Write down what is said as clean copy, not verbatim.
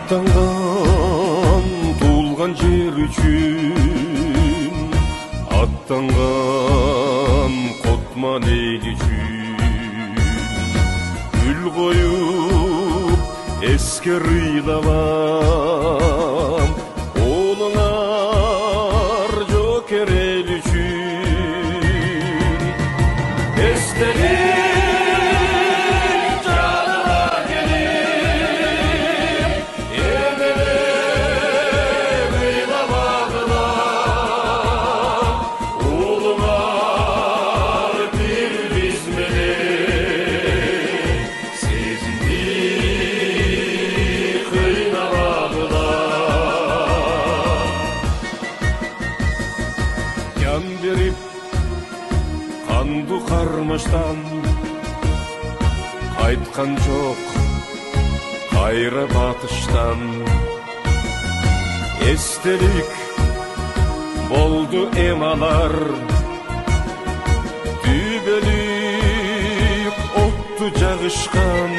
аттанған туылған жер үшін, аттанған қотман ел үшін, гүл қойып еске рыйлабам, олыңар жокер ел үшін. Естелік беріп қанды қармаштан қайтқан жоқ қайра батыштан. Естелік болды емалар, дүбелік отты жағышқан.